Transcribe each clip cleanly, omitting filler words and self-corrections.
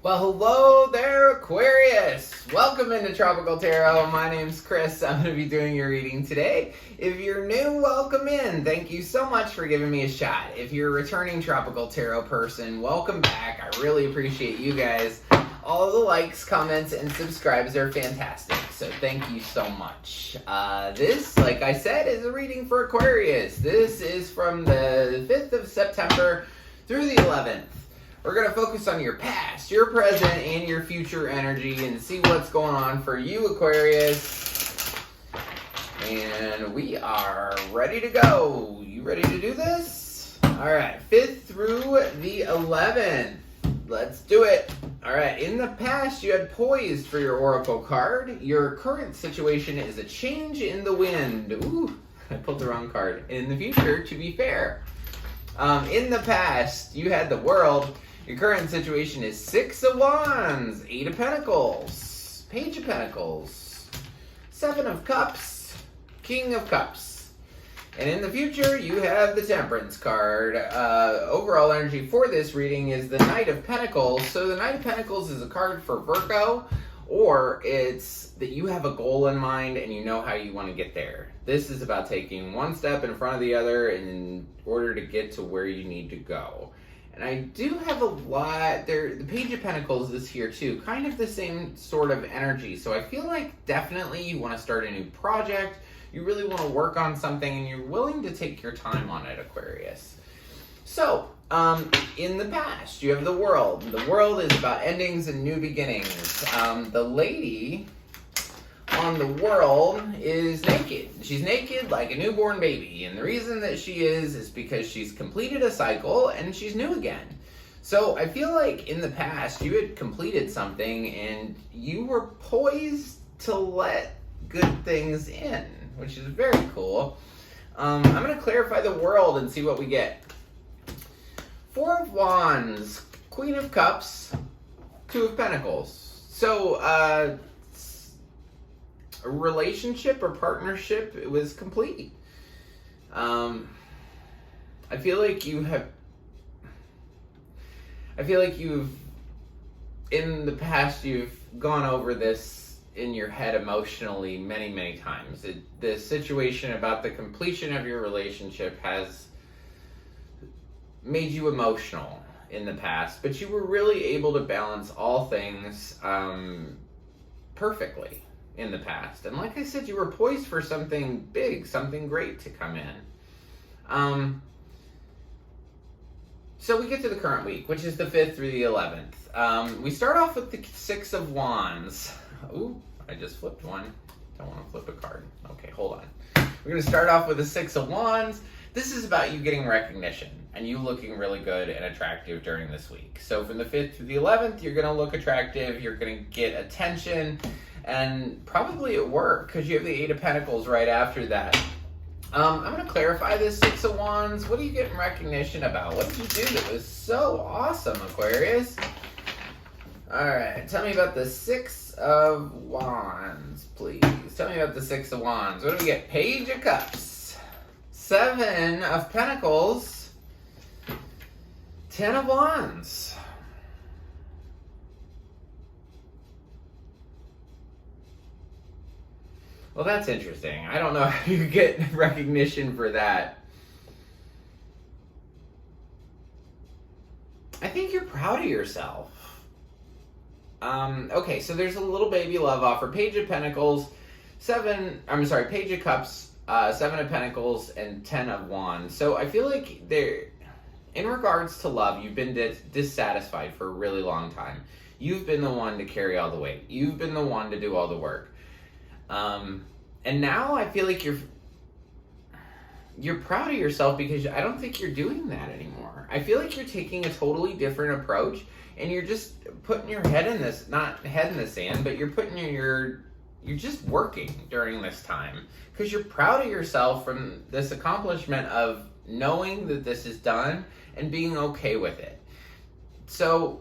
Well, hello there, Aquarius. Welcome into Tropical Tarot. My name's Chris. I'm going to be doing your reading today. If you're new, welcome in. Thank you so much for giving me a shot. If you're a returning Tropical Tarot person, welcome back. I really appreciate you guys. All the likes, comments, and subscribes are fantastic, so thank you so much. This, like I said, is a reading for Aquarius. This is from the 5th of September through the 11th. We're going to focus on your past, your present, and your future energy and see what's going on for you, Aquarius. And we are ready to go. You ready to do this? All right, 5th through the 11th. Let's do it. All right, in the past, you had poised for your oracle card. Your current situation is a change in the wind. Ooh, I pulled the wrong card. In the future, to be fair. In the past, you had the world. Your current situation is 6 of Wands, 8 of Pentacles, Page of Pentacles, 7 of Cups, King of Cups. And in the future, you have the Temperance card. Overall energy for this reading is the Knight of Pentacles. So the Knight of Pentacles is a card for Virgo, or it's that you have a goal in mind and you know how you want to get there. This is about taking one step in front of the other in order to get to where you need to go. And I do have a lot there. The Page of Pentacles is here too, kind of the same sort of energy. So I feel like definitely you want to start a new project. You really want to work on something and you're willing to take your time on it, Aquarius. So, in the past, you have the world. The world is about endings and new beginnings. The lady on the world is naked. She's naked like a newborn baby. And the reason that she is because she's completed a cycle and she's new again. So I feel like in the past you had completed something and you were poised to let good things in, which is very cool. I'm going to clarify the world and see what we get. 4 of Wands, Queen of Cups, 2 of Pentacles. So, a relationship or partnership, it was complete. I feel like you've, in the past, you've gone over this in your head emotionally many, many times. The situation about the completion of your relationship has made you emotional in the past, but you were really able to balance all things perfectly in the past. And like I said, you were poised for something big, something great to come in. So we get to the current week, which is the 5th through the 11th. We start off with the 6 of Wands. Ooh, I just flipped one. Don't want to flip a card. Okay, hold on. We're going to start off with the 6 of Wands. This is about you getting recognition and you looking really good and attractive during this week. So from the 5th through the 11th, you're going to look attractive. You're going to get attention. And probably at work, because you have the 8 of Pentacles right after that. I'm going to clarify this 6 of Wands. What are you getting recognition about? What did you do that was so awesome, Aquarius? Alright, tell me about the 6 of Wands, please. Tell me about the 6 of Wands. What do we get? Page of Cups, 7 of Pentacles, 10 of Wands. Well, that's interesting. I don't know how you get recognition for that. I think you're proud of yourself. Okay, so there's a little baby love offer. Page of Pentacles, Page of Cups, 7 of Pentacles, and 10 of Wands. So I feel like in regards to love, you've been dissatisfied for a really long time. You've been the one to carry all the weight. You've been the one to do all the work. And now I feel like you're proud of yourself because I don't think you're doing that anymore. I feel like you're taking a totally different approach and you're just putting your head in this, not head in the sand, but you're putting you're just working during this time because you're proud of yourself from this accomplishment of knowing that this is done and being okay with it. So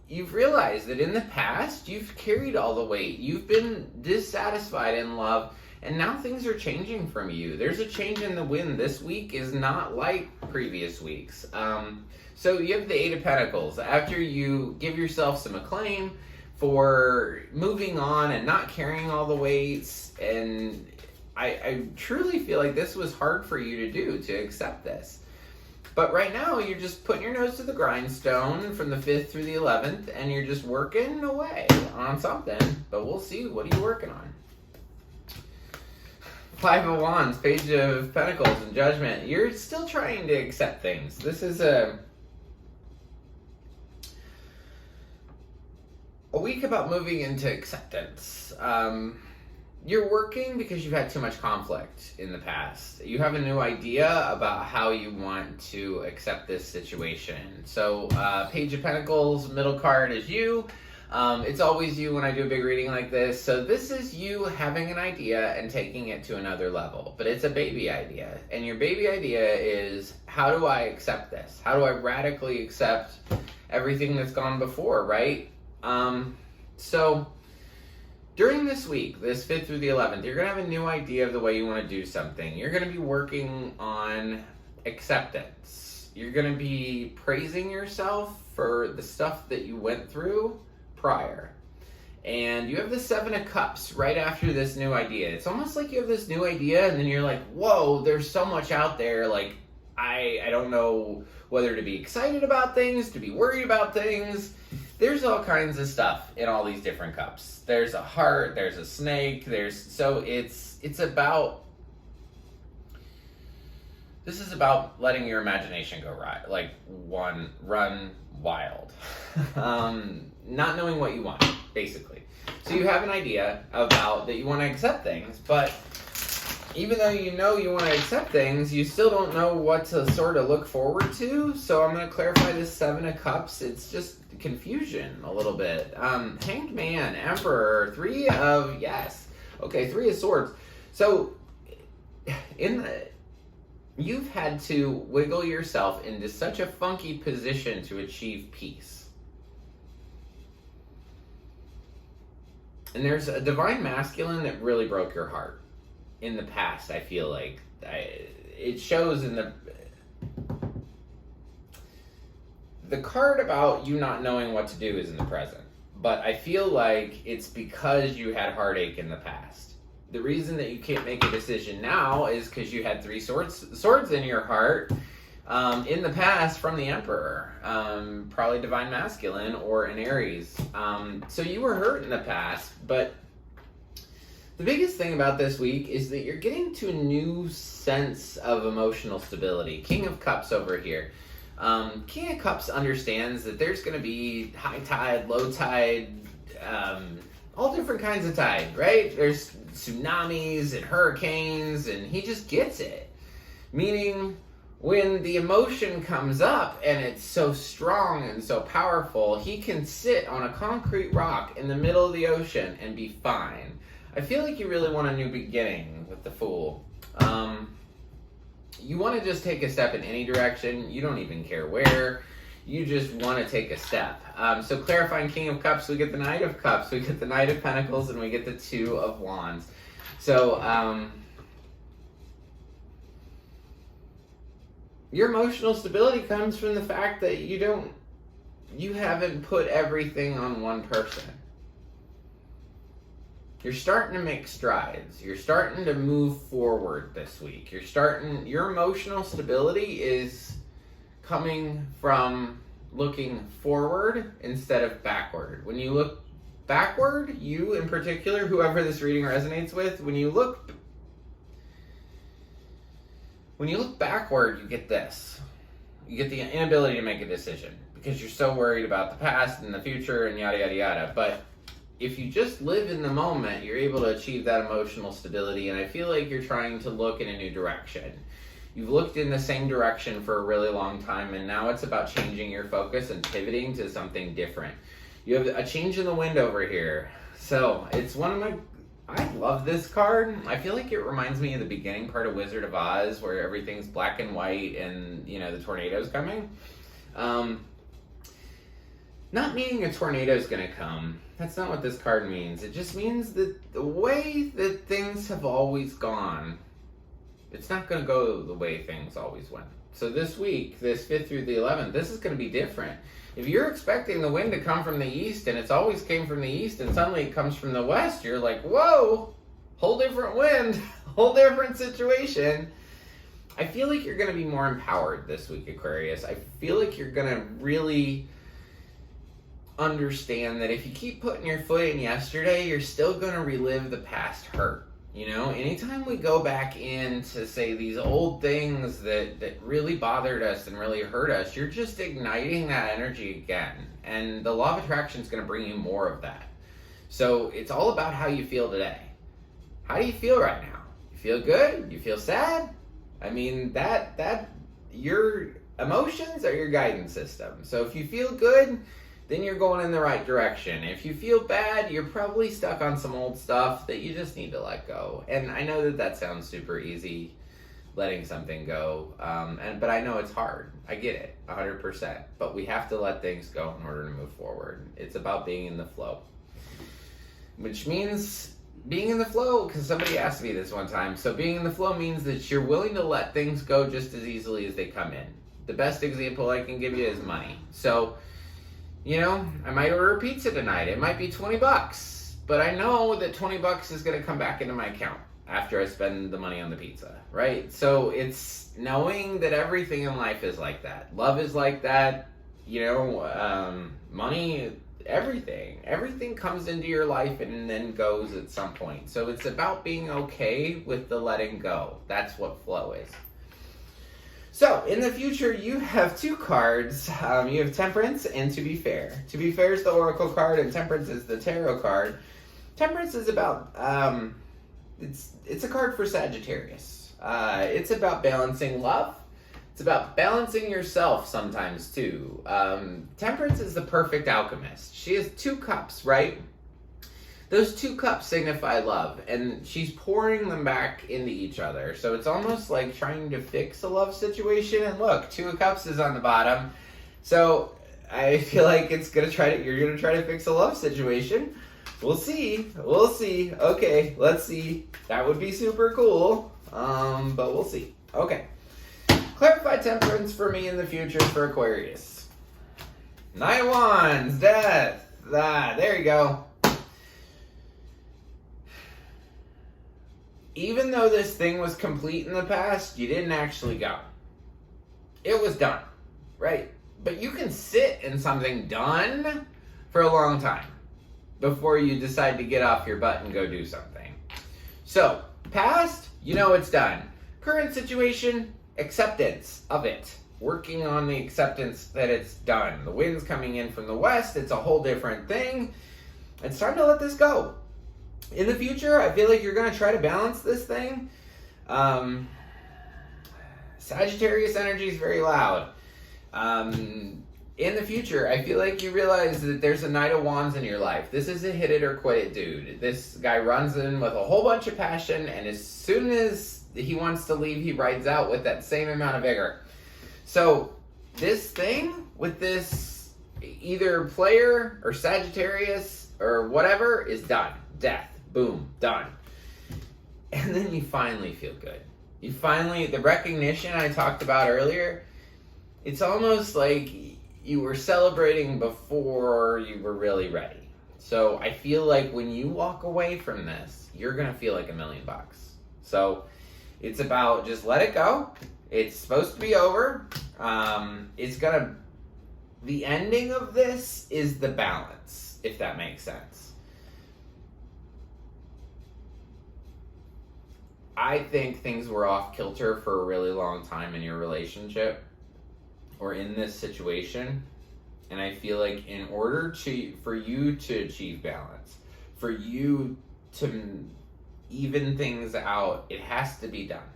you've realized that in the past, you've carried all the weight. You've been dissatisfied in love, And now things are changing from you. There's a change in the wind. This week is not like previous weeks. So you have the Eight of Pentacles. After you give yourself some acclaim for moving on and not carrying all the weights, and I truly feel like this was hard for you to do, to accept this. But right now, you're just putting your nose to the grindstone from the 5th through the 11th, and you're just working away on something. But we'll see. What are you working on? Five of Wands, Page of Pentacles, and Judgment. You're still trying to accept things. This is a week about moving into acceptance. You're working because you've had too much conflict in the past. You have a new idea about how you want to accept this situation. So, Page of Pentacles, middle card is you. It's always you when I do a big reading like this. So this is you having an idea and taking it to another level. But it's a baby idea. And your baby idea is, how do I accept this? How do I radically accept everything that's gone before, right? So during this week, this 5th through the 11th, you're going to have a new idea of the way you want to do something. You're going to be working on acceptance. You're going to be praising yourself for the stuff that you went through prior. And you have the Seven of Cups right after this new idea. It's almost like you have this new idea and then you're like, whoa, there's so much out there. Like, I don't know whether to be excited about things, to be worried about things. There's all kinds of stuff in all these different cups. There's a heart, there's a snake, it's about, this is about letting your imagination go right, like run wild. Not knowing what you want, basically. So you have an idea about that you want to accept things, but even though you know you want to accept things, you still don't know what to sort of look forward to. So I'm going to clarify this Seven of Cups. It's just confusion a little bit. Hanged Man, Emperor, Three of Swords. So you've had to wiggle yourself into such a funky position to achieve peace. And there's a divine masculine that really broke your heart in the past. I feel like it shows in the card about you not knowing what to do is in the present, but I feel like it's because you had heartache in the past. The reason that you can't make a decision now is because you had three swords in your heart in the past from the Emperor, probably divine masculine or an Aries. So you were hurt in the past, but the biggest thing about this week is that you're getting to a new sense of emotional stability. King of Cups over here. King of Cups understands that there's going to be high tide, low tide, all different kinds of tide, right? There's tsunamis and hurricanes, and he just gets it. Meaning, when the emotion comes up and it's so strong and so powerful, he can sit on a concrete rock in the middle of the ocean and be fine. I feel like you really want a new beginning with the Fool. You want to just take a step in any direction. You don't even care where. You just want to take a step. So clarifying King of Cups, we get the Knight of Cups, we get the Knight of Pentacles, and we get the Two of Wands. So your emotional stability comes from the fact that you haven't put everything on one person. You're starting to make strides. You're starting to move forward this week. Your emotional stability is coming from looking forward instead of backward. When you look backward, you in particular, whoever this reading resonates with, when you look backward, you get this. You get the inability to make a decision because you're so worried about the past and the future and yada, yada, yada. But if you just live in the moment, you're able to achieve that emotional stability, and I feel like you're trying to look in a new direction. You've looked in the same direction for a really long time, and now it's about changing your focus and pivoting to something different. You have a change in the wind over here. So it's I love this card. I feel like it reminds me of the beginning part of Wizard of Oz where everything's black and white and, the tornado's coming. Not meaning a tornado is going to come. That's not what this card means. It just means that the way that things have always gone, it's not going to go the way things always went. So this week, this 5th through the 11th, this is going to be different. If you're expecting the wind to come from the east, and it's always came from the east, and suddenly it comes from the west, you're like, whoa, whole different wind, whole different situation. I feel like you're going to be more empowered this week, Aquarius. I feel like you're going to really understand that if you keep putting your foot in yesterday, you're still going to relive the past hurt. You know, anytime we go back into, say, these old things that really bothered us and really hurt us, you're just igniting that energy again. And the law of attraction is going to bring you more of that. So it's all about how you feel today. How do you feel right now? You feel good? You feel sad? I mean, that your emotions are your guidance system. So if you feel good, then you're going in the right direction. If you feel bad, you're probably stuck on some old stuff that you just need to let go. And I know that sounds super easy, letting something go. But I know it's hard. I get it, 100%. But we have to let things go in order to move forward. It's about being in the flow. Which means being in the flow, because somebody asked me this one time. So being in the flow means that you're willing to let things go just as easily as they come in. The best example I can give you is money. So, you know, I might order a pizza tonight. It might be $20, but I know that $20 is going to come back into my account after I spend the money on the pizza, right? So it's knowing that everything in life is like that. Love is like that, you know, money, everything comes into your life and then goes at some point. So it's about being okay with the letting go. That's what flow is. So, in the future, you have 2 cards. You have Temperance and To Be Fair. To Be Fair is the Oracle card, and Temperance is the Tarot card. Temperance is about, it's a card for Sagittarius. It's about balancing love. It's about balancing yourself sometimes, too. Temperance is the perfect alchemist. She has 2 cups, right? Those 2 cups signify love, and she's pouring them back into each other. So it's almost like trying to fix a love situation. And look, 2 of cups is on the bottom. So I feel like you're gonna try to fix a love situation. We'll see. Okay, let's see. That would be super cool. But we'll see. Okay. Clarify Temperance for me in the future for Aquarius. 9 of Wands, Death. There you go. Even though this thing was complete in the past, you didn't actually go. It was done, right? But you can sit in something done for a long time before you decide to get off your butt and go do something. So, past, you know it's done. Current situation, acceptance of it. Working on the acceptance that it's done. The wind's coming in from the west. It's a whole different thing. It's time to let this go. In the future, I feel like you're going to try to balance this thing. Sagittarius energy is very loud. In the future, I feel like you realize that there's a Knight of Wands in your life. This is a hit it or quit it dude. This guy runs in with a whole bunch of passion, and as soon as he wants to leave, he rides out with that same amount of vigor. So this thing with this either player or Sagittarius or whatever is done. Death. Boom, done. And then you finally feel good. The recognition I talked about earlier, it's almost like you were celebrating before you were really ready. So I feel like when you walk away from this, you're going to feel like $1 million. So it's about just let it go. It's supposed to be over. The ending of this is the balance, if that makes sense. I think things were off kilter for a really long time in your relationship or in this situation. And I feel like in order for you to achieve balance, for you to even things out, it has to be done.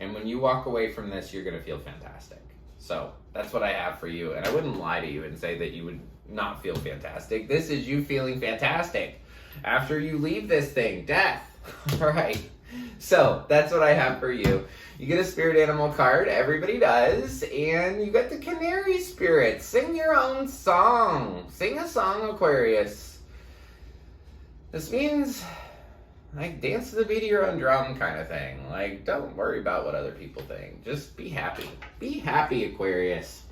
And when you walk away from this, you're going to feel fantastic. So that's what I have for you. And I wouldn't lie to you and say that you would not feel fantastic. This is you feeling fantastic after you leave this thing. Death. All right. So that's what I have for you. You get a spirit animal card, everybody does, and you get the canary spirit. Sing your own song. Sing a song, Aquarius. This means, like, dance to the beat of your own drum kind of thing. Like, don't worry about what other people think. Just be happy. Be happy, Aquarius.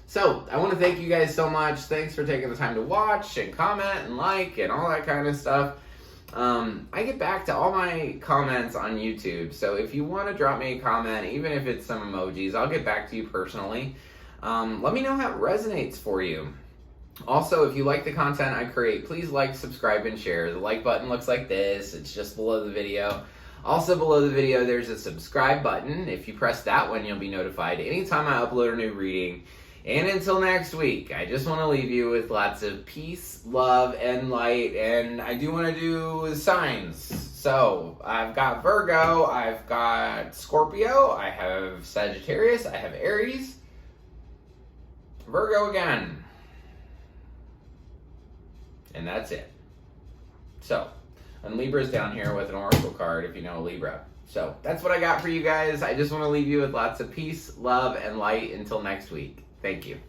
So, I want to thank you guys so much. Thanks for taking the time to watch and comment and like and all that kind of stuff. I get back to all my comments on YouTube, so if you want to drop me a comment, even if it's some emojis, I'll get back to you personally. Let me know how it resonates for you. Also, if you like the content I create, please like, subscribe, and share. The like button looks like this. It's just below the video. Also below the video, there's a subscribe button. If you press that one, you'll be notified anytime I upload a new reading. And until next week, I just want to leave you with lots of peace, love, and light. And I do want to do signs. So I've got Virgo, I've got Scorpio, I have Sagittarius, I have Aries, Virgo again. And that's it. So, and Libra's down here with an oracle card if you know Libra. So that's what I got for you guys. I just want to leave you with lots of peace, love, and light until next week. Thank you.